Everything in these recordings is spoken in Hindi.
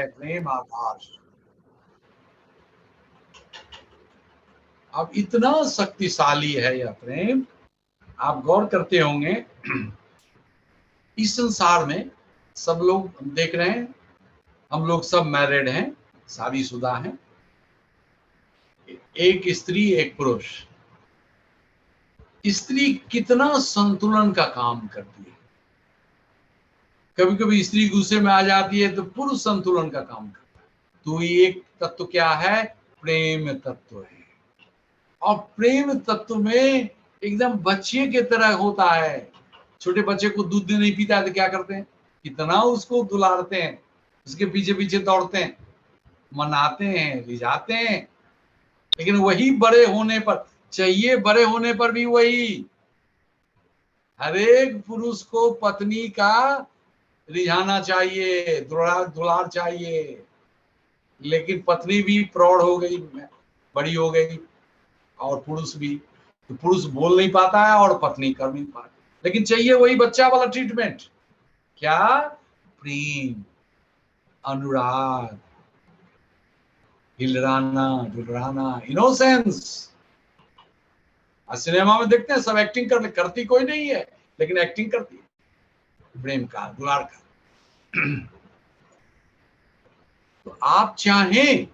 प्रेम आकाश। अब इतना शक्तिशाली है यह प्रेम, आप गौर करते होंगे इस संसार में सब लोग देख रहे हैं, हम लोग सब मैरिड हैं, शादीशुदा हैं, एक स्त्री एक पुरुष। स्त्री कितना संतुलन का काम करती है। कभी कभी स्त्री गुस्से में आ जाती है तो पुरुष संतुलन का काम करता है। तो एक तत्व क्या है? प्रेम तत्व है। और प्रेम तत्व में एकदम बच्चे की तरह होता है। छोटे बच्चे को दूध नहीं पीता है तो क्या करते हैं? कितना उसको दुलारते हैं, उसके पीछे पीछे दौड़ते हैं, मनाते हैं, रिझाते हैं। लेकिन वही बड़े होने पर चाहिए, बड़े होने पर भी वही। हर एक पुरुष को पत्नी का रिझाना चाहिए, दुलार चाहिए। लेकिन पत्नी भी प्रौढ़ हो गई, बड़ी हो गई, और पुरुष भी, तो पुरुष बोल नहीं पाता है और पत्नी कर नहीं पाती, लेकिन चाहिए वही बच्चा वाला ट्रीटमेंट। क्या? प्रेम, अनुराग, हिलराना डुलराना, इनोसेंस। सिनेमा में देखते हैं सब एक्टिंग करती कोई नहीं है, लेकिन एक्टिंग करती है प्रेम का, दुलार का। तो आप चाहें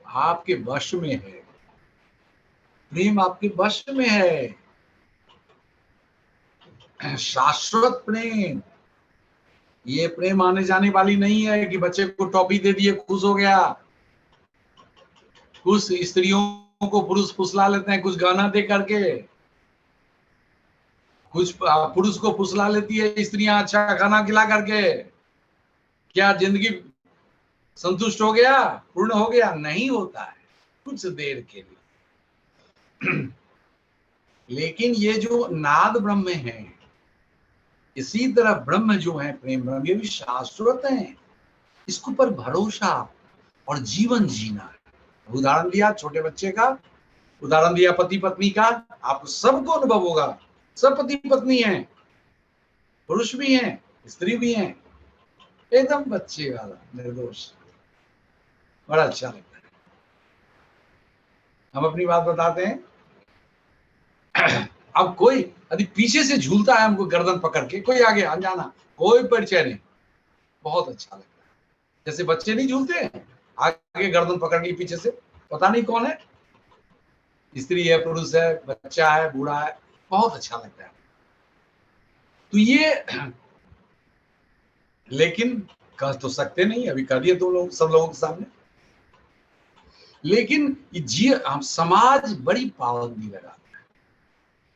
आपके वश में है, प्रेम आपके वश में है, शाश्वत प्रेम। ये प्रेम आने जाने वाली नहीं है कि बच्चे को टॉफी दे दिए खुश हो गया। कुछ स्त्रियों को पुरुष फुसला लेते हैं कुछ गहना दे करके, कुछ पुरुष को फुसला लेती है स्त्रियां अच्छा खाना खिला करके। क्या जिंदगी संतुष्ट हो गया, पूर्ण हो गया? नहीं होता है, कुछ देर के लिए। लेकिन ये जो नाद ब्रह्म है, इसी तरह ब्रह्म जो है प्रेम ब्रह्म, ये भी शाश्वत है। इसके ऊपर भरोसा और जीवन जीना है। उदाहरण दिया छोटे बच्चे का, उदाहरण दिया पति पत्नी का, आपको सबको अनुभव होगा। सब पति पत्नी हैं, पुरुष भी हैं, स्त्री भी हैं, एकदम बच्चे वाला निर्दोष, बड़ा अच्छा लगता है। हम अपनी बात बताते हैं। अब कोई यदि पीछे से झूलता है हमको गर्दन पकड़ के, कोई आगे अनजाना, कोई परिचय नहीं, बहुत अच्छा लगता है। जैसे बच्चे नहीं झूलते हैं आगे गर्दन पकड़ के, पीछे से पता नहीं कौन है, स्त्री है, पुरुष है, बच्चा है, बूढ़ा है, बहुत अच्छा लगता है। तो ये लेकिन कह तो सकते नहीं, अभी कर दिए तो लोग, सब लोगों के सामने। लेकिन जी हम समाज बड़ी पाबंदी लगाता है,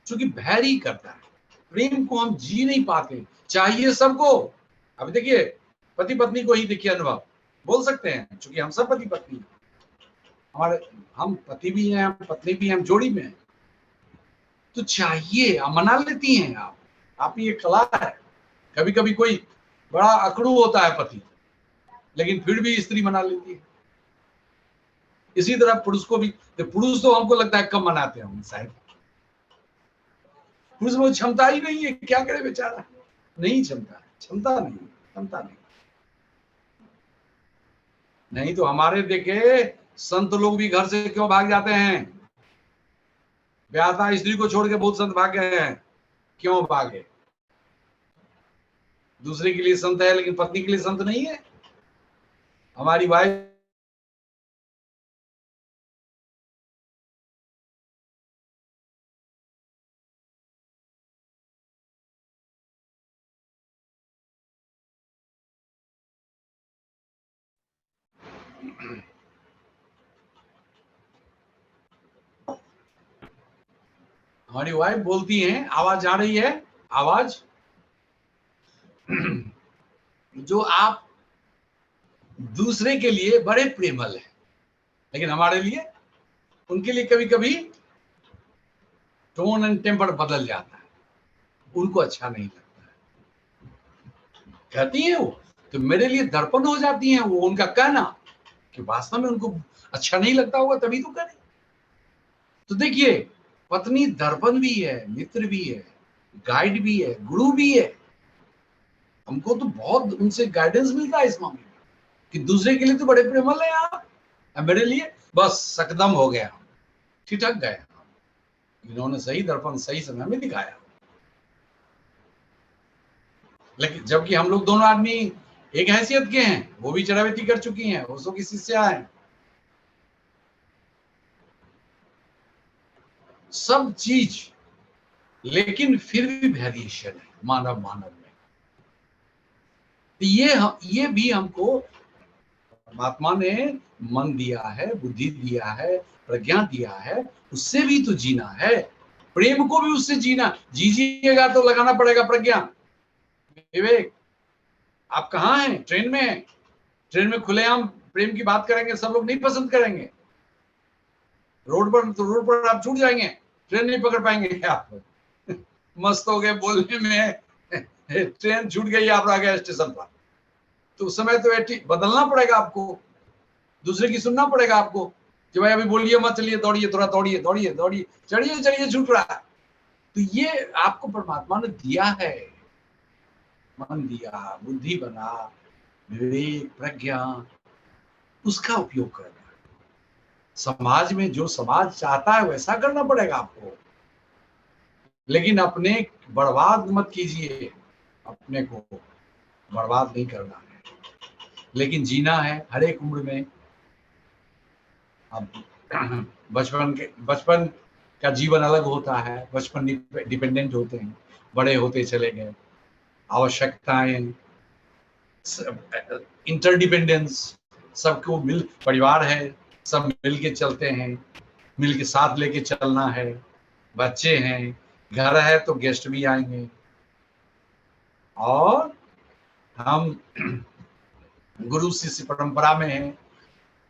क्योंकि भैरी करता है। प्रेम को हम जी नहीं पाते, चाहिए सबको। अभी देखिए पति पत्नी को ही देखिए अनुभव बोल सकते हैं, क्योंकि हम सब पति पत्नी हैं, हमारे हम पति भी हैं, हम पत्नी भी हैं, हम जोड़ी में हैं। तो चाहिए, आप मना लेती हैं, आप ये कला है। कभी कभी कोई बड़ा अकड़ू होता है पति, लेकिन फिर भी स्त्री मना लेती है। इसी तरह पुरुष को भी, तो पुरुष तो हमको लगता है कम मनाते होंगे शायद, पुरुष में क्षमता ही नहीं है, क्या करे बेचारा, नहीं क्षमता नहीं। नहीं तो हमारे देखे संत लोग भी घर से क्यों भाग जाते हैं? ब्याहता स्त्री को छोड़ के बहुत संत भाग गए हैं। क्यों भागे? दूसरे के लिए संत है लेकिन पत्नी के लिए संत नहीं है। हमारी वाइफ हमारी वाइफ बोलती हैं, आवाज आ रही है, आवाज जो आप दूसरे के लिए बड़े प्रेमल हैं, लेकिन हमारे लिए, उनके लिए कभी कभी टोन एंड टेम्पर बदल जाता है, उनको अच्छा नहीं लगता है। कहती हैं वो, तो मेरे लिए दर्पण हो जाती हैं वो, उनका कहना कि वास्तव में उनको अच्छा नहीं लगता होगा तभी तो करें। तो देखिए पत्नी दर्पण भी है, मित्र भी है, गाइड भी है, गुरु भी है। हमको तो बहुत उनसे गाइडेंस मिलता है इस मामले में कि दूसरे के लिए तो बड़े प्रेमल है आप, मेरे लिए बस सकदम हो गया, ठिठक गए। इन्होंने सही दर्पण सही समय में दिखाया। लेकिन जबकि हम लोग दोनों आदमी एक हैसियत के हैं, वो भी चढ़ावेती कर चुकी हैं, ओशो की शिष्या हैं, सब चीज, लेकिन फिर भी वेरिएशन है मानव में। तो ये भी हमको परमात्मा ने मन दिया है, बुद्धि दिया है, प्रज्ञा दिया है, उससे भी तो जीना है। प्रेम को भी उससे जीना, जीजिएगा तो लगाना पड़ेगा प्रज्ञा, विवेक। आप कहाँ हैं? ट्रेन में हैं। ट्रेन में खुलेआम प्रेम की बात करेंगे, सब लोग नहीं पसंद करेंगे। रोड पर आप छूट जाएंगे, ट्रेन नहीं पकड़ पाएंगे आप। मस्त हो गए बोलने में, ट्रेन छूट गई, आप आ गए स्टेशन पर, तो उस समय तो बदलना पड़ेगा आपको, दूसरे की सुनना पड़ेगा आपको कि भाई अभी बोलिए मत, चलिए दौड़िए, थोड़ा दौड़िए दौड़िए दौड़िए, चढ़िए चढ़िए, छूट रहा है। तो ये आपको परमात्मा ने दिया है, मन दिया, बुद्धि बना, विवेक, प्रज्ञा, उसका उपयोग करना। समाज में जो समाज चाहता है वैसा करना पड़ेगा आपको, लेकिन अपने बर्बाद मत कीजिए, अपने को बर्बाद नहीं करना है, लेकिन जीना है हर एक उम्र में। अब बचपन का जीवन अलग होता है, बचपन डिपेंडेंट होते हैं, बड़े होते चले गए, आवश्यकताएं, इंटरडिपेंडेंस, सबको मिल, परिवार है, सब मिल के चलते हैं, मिल के साथ लेके चलना है, बच्चे हैं, घर है तो गेस्ट भी आएंगे, और हम गुरु शिष्य परंपरा में हैं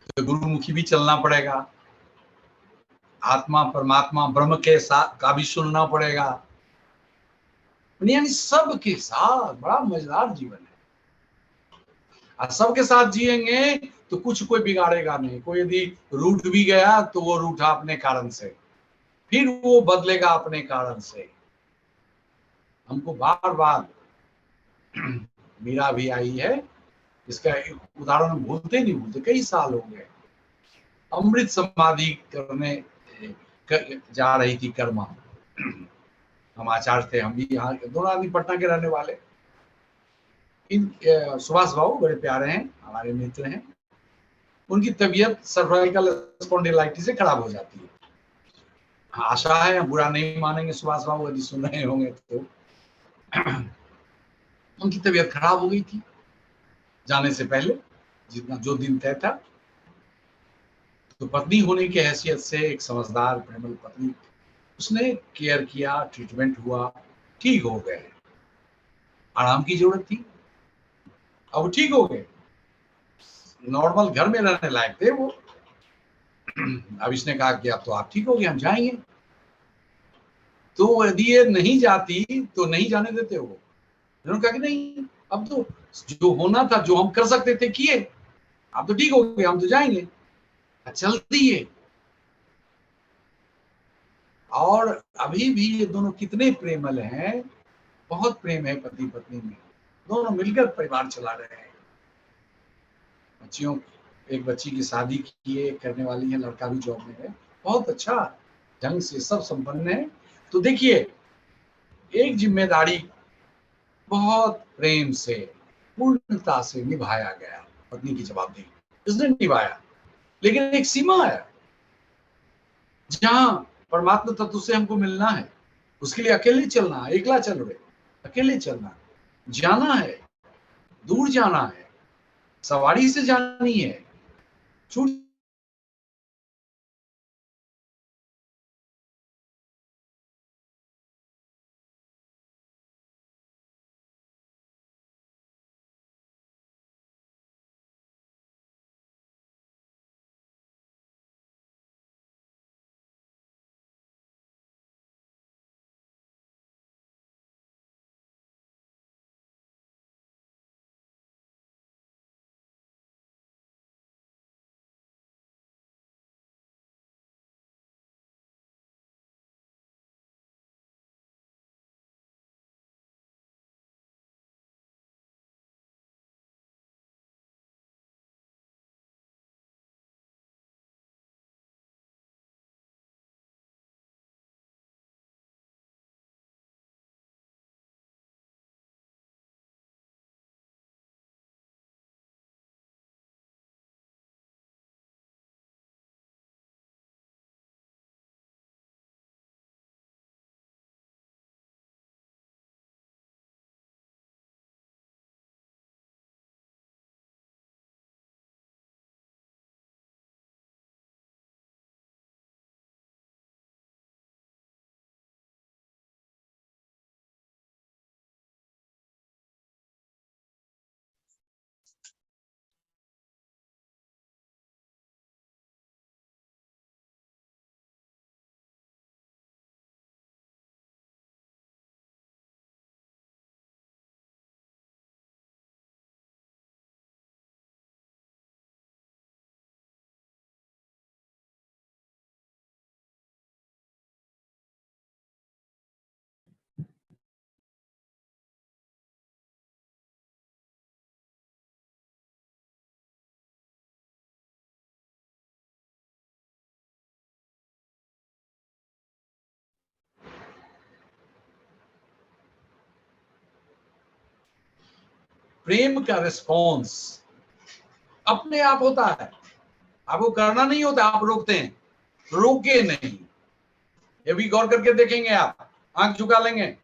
तो गुरुमुखी भी चलना पड़ेगा, आत्मा परमात्मा ब्रह्म के साथ का भी सुनना पड़ेगा, यानी सबके साथ बड़ा मजेदार जीवन है। और सबके साथ जिएंगे तो कुछ कोई बिगाड़ेगा नहीं, कोई यदि रूठ भी गया तो वो रूठा अपने कारण से, फिर वो बदलेगा अपने कारण से। हमको बार बार मीरा भी आई है, इसका एक उदाहरण हम भूलते नहीं भूलते, कई साल हो गए। अमृत समाधि करने जा रही थी कर्मा, हम आचार्य थे, हम भी यहाँ दोनों आदमी पटना के रहने वाले। इन सुभाष बाबू बड़े प्यारे हैं, हमारे मित्र हैं, उनकी तबीयत सर्वाइकल स्पॉन्डिलाइटिस से खराब हो जाती है। आशा है हम बुरा नहीं मानेंगे सुभाष बाबू यदि सुन रहे होंगे तो। उनकी तबीयत खराब हो गई थी जाने से पहले, जितना जो दिन तय था। तो पत्नी होने की हैसियत से एक समझदार प्रेमल पत्नी, उसने केयर किया, ट्रीटमेंट हुआ, ठीक हो गए। आराम की जरूरत थी, अब ठीक हो गए, नॉर्मल घर में रहने लायक थे वो। अब इसने कहा कि अब तो आप ठीक हो गए, हम जाएंगे। तो यदि ये नहीं जाती तो नहीं जाने देते वो। उन्होंने कहा कि नहीं, अब तो जो होना था, जो हम कर सकते थे किए, आप तो ठीक हो गए, हम तो जाएंगे, चल दिए। और अभी भी ये दोनों कितने प्रेमल हैं, बहुत प्रेम है पति पत्नी में, दोनों मिलकर परिवार चला रहे हैं। बच्चियों, एक बच्ची की शादी किए करने वाली है, लड़का भी जॉब में है, बहुत अच्छा ढंग से सब संपन्न है। तो देखिए, एक जिम्मेदारी बहुत प्रेम से, पूर्णता से निभाया गया, पत्नी की जवाबदेही उसने निभाया। लेकिन एक सीमा है, जहां परमात्मा तत्व से हमको मिलना है, उसके लिए अकेले चलना है, एकला चल रहे, अकेले चलना, जाना है, दूर जाना है, सवारी से जानी है, छूट प्रेम का रिस्पॉन्स अपने आप होता है, आपको करना नहीं होता, आप रोकते हैं, रोके नहीं। ये भी गौर करके देखेंगे, आप आंख झुका लेंगे,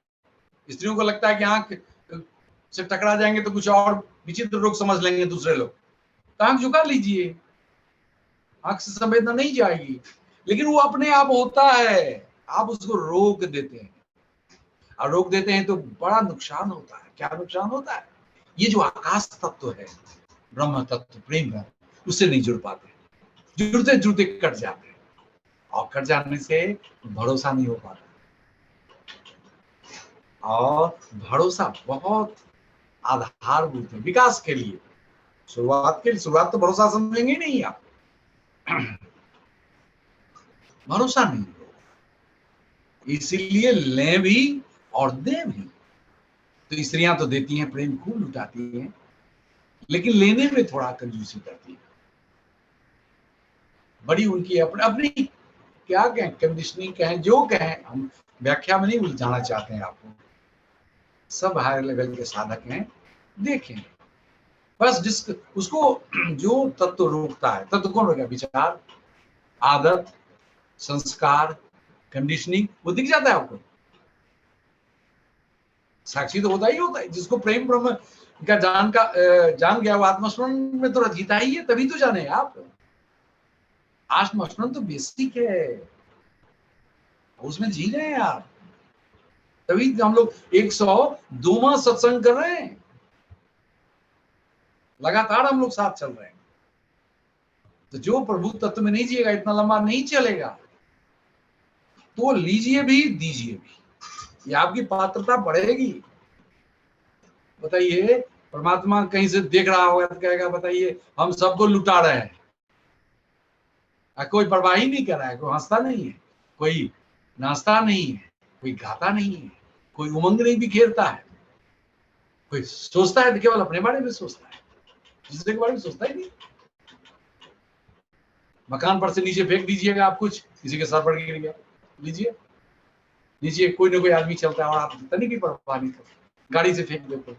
स्त्रियों को लगता है कि आंख से टकरा जाएंगे तो कुछ और विचित्र रोग समझ लेंगे दूसरे लोग, तो आंख झुका लीजिए, आंख से संवेदना नहीं जाएगी, लेकिन वो अपने आप होता है, आप उसको रोक देते हैं, और रोक देते हैं तो बड़ा नुकसान होता है। क्या नुकसान होता है? ये जो आकाश तत्व है, ब्रह्म तत्व, प्रेम है, उससे नहीं जुड़ पाते, जुड़ते जुड़ते कट जाते हैं, और कट जाने से भरोसा नहीं हो पाता। और भरोसा बहुत आधारभूत है विकास के लिए। शुरुआत तो भरोसा समझेंगे नहीं आप, भरोसा नहीं हो, इसीलिए लें भी और दें भी। तो स्त्रियां तो देती हैं, प्रेम खूब लुटाती हैं, लेकिन लेने में थोड़ा कंजूसी करती है, बड़ी उनकी अपनी अपनी क्या कहें, कंडीशनिंग कहें, जो कहें, हम व्याख्या में नहीं उलझाना चाहते हैं आपको। सब हाई लेवल के साधक हैं, देखें बस जिस उसको जो तत्व रोकता है, तत्व कौन रोका? विचार, आदत, संस्कार, कंडीशनिंग, वो दिख जाता है आपको। साक्षी तो होता ही होता है, जिसको प्रेम ब्रह्म का जान गया, वो आत्मस्मरण में तो जीता ही है, तभी तो जाने आप। आत्मस्मरण तो बेसिक है, उसमें जी रहे हैं आप, तभी हम लोग 102वां सत्संग कर रहे हैं, लगातार हम लोग साथ चल रहे हैं। तो जो प्रभु तत्व में नहीं जिएगा, इतना लंबा नहीं चलेगा, तो लीजिए भी दीजिए भी, ये आपकी पात्रता बढ़ेगी। बताइए, परमात्मा कहीं से देख रहा होगा तो कहेगा बताइए हम सबको लुटा रहे हैं, कोई परवाह ही नहीं कर रहा है, कोई हंसता नहीं है, कोई नाचता नहीं है, कोई गाता नहीं है, कोई उमंग नहीं बिखेरता है, कोई सोचता है तो केवल अपने बारे में सोचता है, दूसरे के बारे में सोचता ही नहीं। मकान पर से नीचे फेंक दीजिएगा आप कुछ, किसी के सर पर गिर गया, लीजिए नीचे कोई ना कोई आदमी चलता है और आप तनी भी परवाह नहीं करते, गाड़ी से फेंक देते।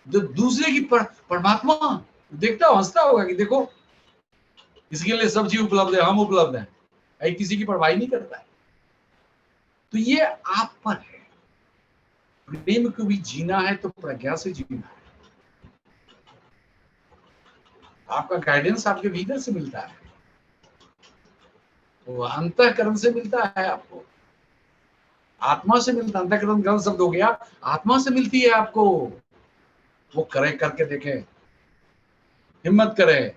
जो दूसरे की परमात्मा देखता हो, हंसता होगा कि देखो इसके लिए सब चीज उपलब्ध है, हम उपलब्ध हैं, किसी की परवाह नहीं करता है। तो ये आप पर है, प्रेम को भी जीना है तो प्रज्ञा से जीना है, आपका गाइडेंस आपके भीतर से मिलता है, वो अंतःकरण से मिलता है आपको, आत्मा से मिलता है। अंतःकरण गलत शब्द हो गया, आत्मा से मिलती है आपको। वो करे, करके देखें, हिम्मत करें,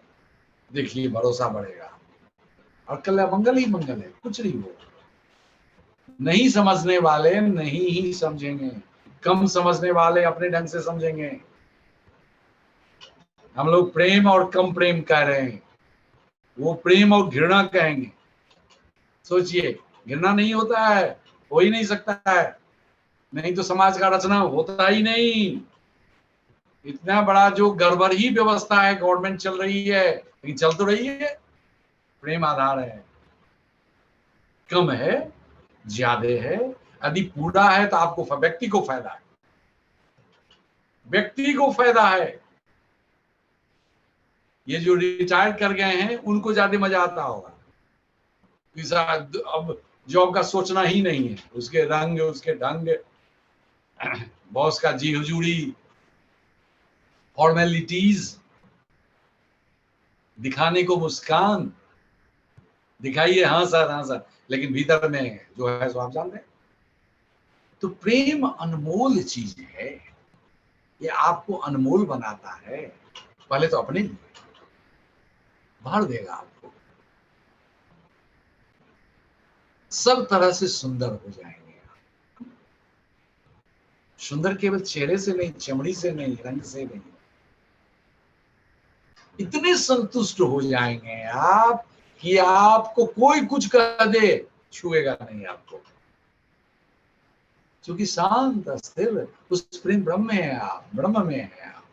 देखिए भरोसा बढ़ेगा, और कल मंगल ही मंगल है, कुछ नहीं हो। नहीं समझने वाले नहीं ही समझेंगे, कम समझने वाले अपने ढंग से समझेंगे। हम लोग प्रेम और कम प्रेम कह रहे हैं, वो प्रेम और घृणा कहेंगे। सोचिए, घृणा नहीं होता है, हो ही नहीं सकता है, नहीं तो समाज का रचना होता ही नहीं। इतना बड़ा जो गड़बड़ ही व्यवस्था है, गवर्नमेंट चल रही है, लेकिन चल तो रही है, प्रेम आधार है। कम है, ज्यादा है, यदि पूरा है तो आपको व्यक्ति को फायदा है, व्यक्ति को फायदा है। ये जो रिटायर कर गए हैं उनको ज्यादा मजा आता होगा, अब जॉब का सोचना ही नहीं है, उसके रंग, उसके ढंग, बॉस का जी हुजूरी, फॉर्मेलिटीज, दिखाने को मुस्कान, दिखाइए हाँ सर हाँ सर, लेकिन भीतर में जो है सो आप जानते हैं। तो प्रेम अनमोल चीज है, ये आपको अनमोल बनाता है। पहले तो अपने लिए भर देगा आपको, सब तरह से सुंदर हो जाएंगे। सुंदर केवल चेहरे से नहीं, चमड़ी से नहीं, रंग से नहीं, इतने संतुष्ट हो जाएंगे आप कि आपको कोई कुछ कह दे, छुएगा नहीं आपको, क्योंकि शांत स्थिर उस प्रेम ब्रह्म में है आप, ब्रह्म में है आप।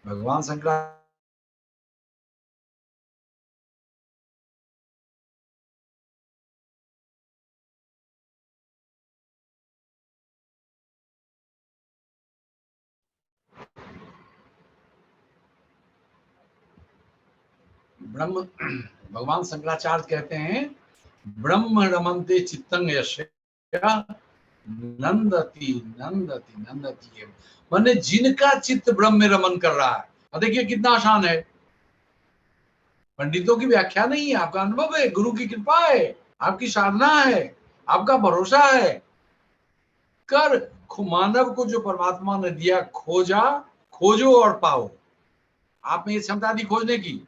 भगवान शंकर ब्रह्म भगवान शंकराचार्य कहते हैं ब्रह्म रमन्ते चित्तं यस्य नंदती नंदती नंदती है, माने जिनका चित्त ब्रह्म में रमन कर रहा है। और देखिए कितना आसान है, पंडितों की व्याख्या नहीं है, आपका अनुभव है, गुरु की कृपा है, आपकी साधना है, आपका भरोसा है। कर मानव को जो परमात्मा ने दिया, खोजा, खोजो और पाओ। आप में ये क्षमता थी खोजने की,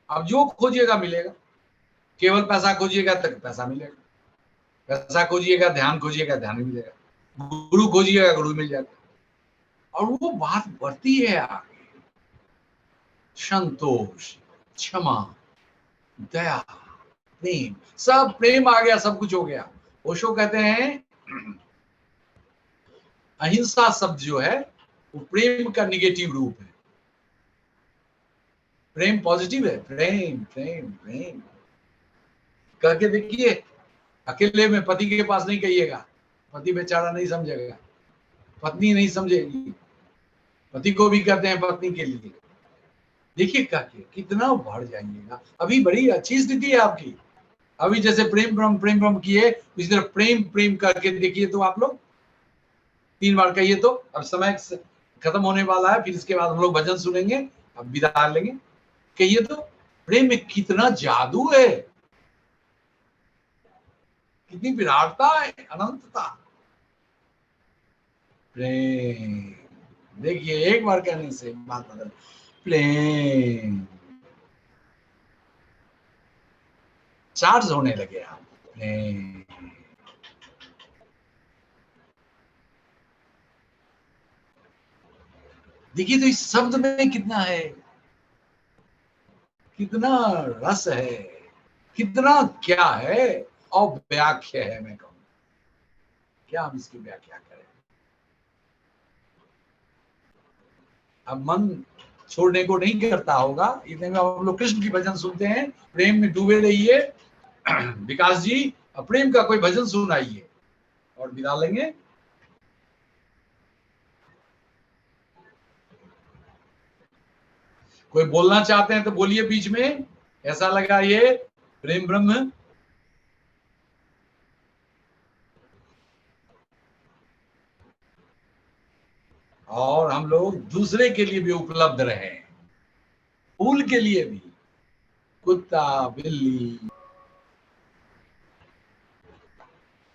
अब जो खोजिएगा मिलेगा। केवल पैसा खोजिएगा तो पैसा मिलेगा, पैसा खोजिएगा, ध्यान खोजिएगा, ध्यान मिलेगा, गुरु खोजिएगा, गुरु मिल जाएगा। और वो बात बढ़ती है आगे, संतोष, क्षमा, दया, प्रेम, सब प्रेम आ गया, सब कुछ हो गया। ओशो कहते हैं अहिंसा शब्द जो है वो प्रेम का निगेटिव रूप है। प्रेम पॉजिटिव है, प्रेम प्रेम प्रेम करके देखिए। अकेले में पति के पास नहीं कहिएगा, पति बेचारा नहीं समझेगा, पत्नी नहीं समझेगी, पति को भी कहते हैं पत्नी के लिए। देखिए करके कितना बढ़ जाइएगा। अभी बड़ी अच्छी स्थिति है आपकी। अभी जैसे प्रेम ब्रह्म किए, इस तरह प्रेम प्रेम करके देखिए तो आप लोग 3 बार कहिए तो। अब समय खत्म होने वाला है, फिर इसके बाद हम लोग भजन सुनेंगे, अब विदा लेंगे। कहिए तो, प्रेम में कितना जादू है, कितनी विराटता है, अनंतता। प्रेम, देखिए एक बार कहने से बात बदल। प्रेम, चार्ज होने लगे आप। प्रेम, देखिए तो इस शब्द में कितना है, कितना रस है, कितना क्या है, और व्याख्या है। मैं कहूँ क्या हम इसकी व्याख्या करें। अब मन छोड़ने को नहीं करता होगा, इतने में हम लोग कृष्ण की भजन सुनते हैं। प्रेम में डूबे रहिए। विकास जी प्रेम का कोई भजन सुनाइए और विदा लेंगे। कोई बोलना चाहते हैं तो बोलिए बीच में, ऐसा लगा ये प्रेम ब्रह्म। और हम लोग दूसरे के लिए भी उपलब्ध रहे, फूल के लिए भी, कुत्ता बिल्ली